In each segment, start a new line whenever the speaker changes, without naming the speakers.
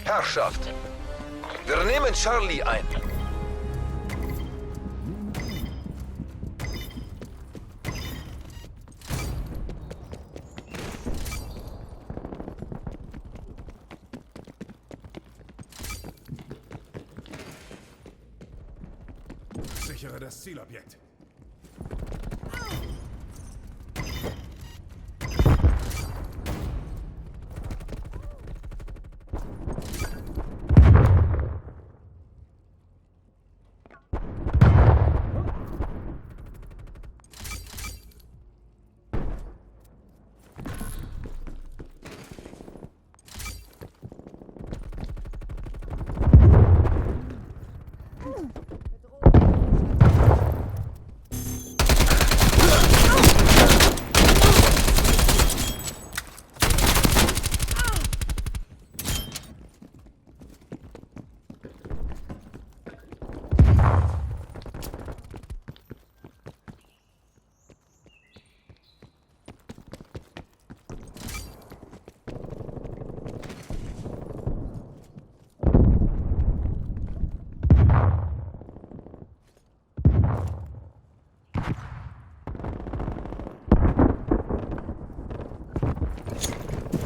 Herrschaft. Wir nehmen Charlie ein.
Sichere das Zielobjekt.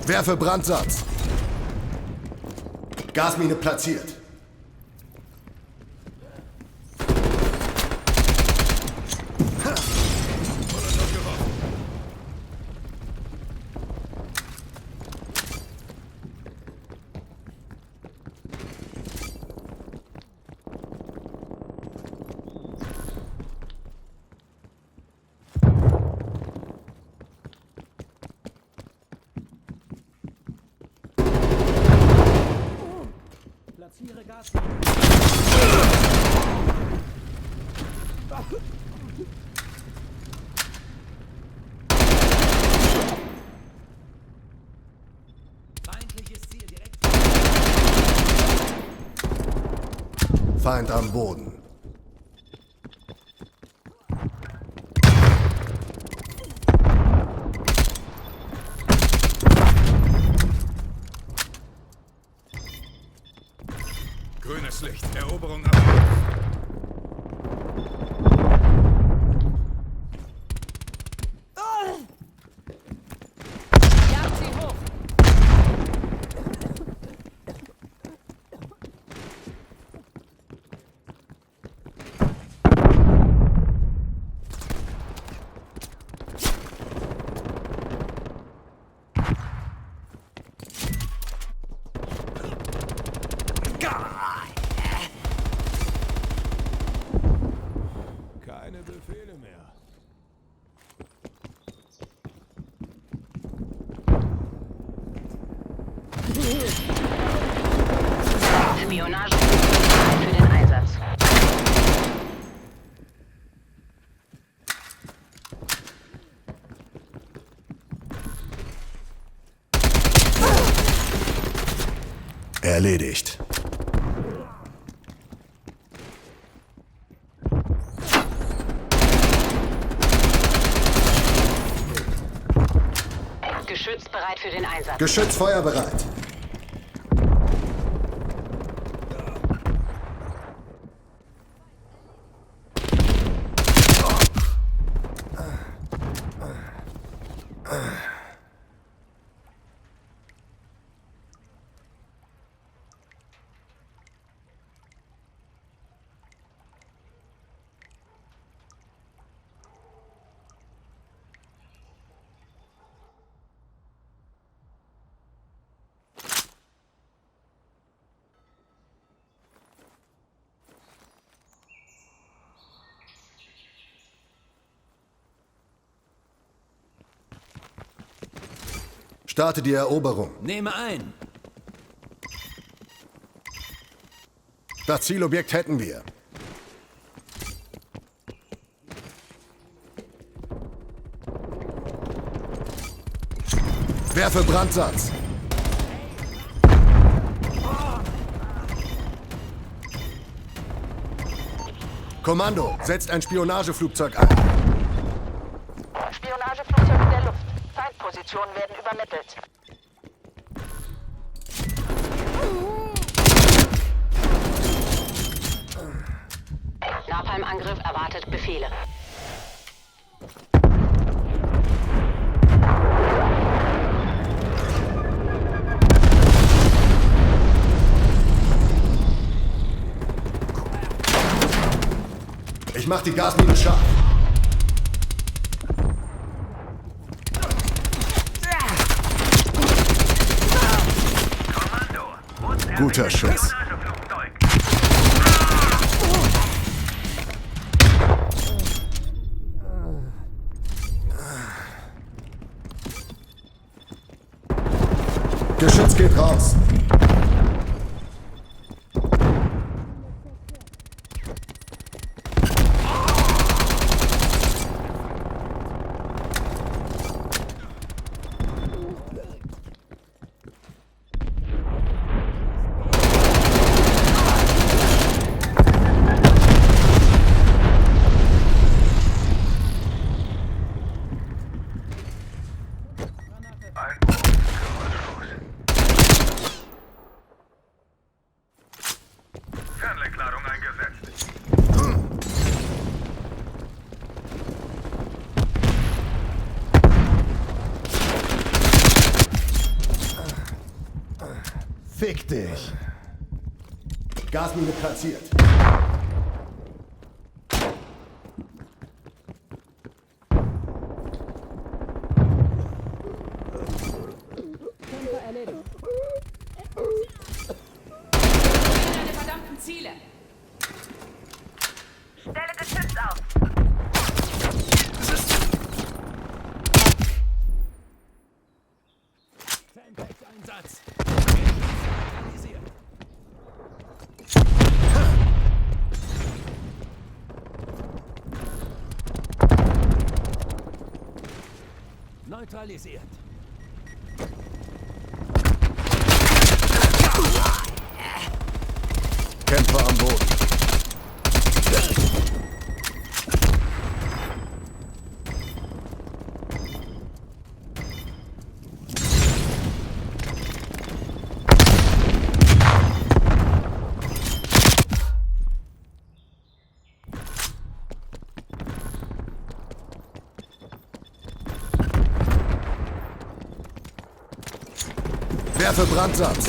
Werfe Brandsatz. Gasmine platziert.
Platziere Gas. Feindliches Ziel direkt.
Feind am Boden.
Grünes Licht. Eroberung ab.
Jagt sie hoch.
Keine Befehle mehr.
Spionage für den Einsatz.
Erledigt.
Geschütz bereit für den Einsatz.
Geschütz feuerbereit. Starte die Eroberung.
Nehme ein.
Das Zielobjekt hätten wir. Werfe Brandsatz. Kommando, setzt ein Spionageflugzeug ein.
Spionageflugzeug in der Luft. Feindpositionen werden übermittelt. Napalm-Angriff erwartet Befehle.
Ich mach die Gasmine scharf. Guter Schuss. Geschütz geht raus.
Fernlenkladung eingesetzt.
Fick dich. Gasmine platziert.
Deine verdammten Ziele! Stelle Geschütz auf!
Einsatz. Realisiert. Neutralisiert.
Kämpfer am Boden. Werfe Brandsatz.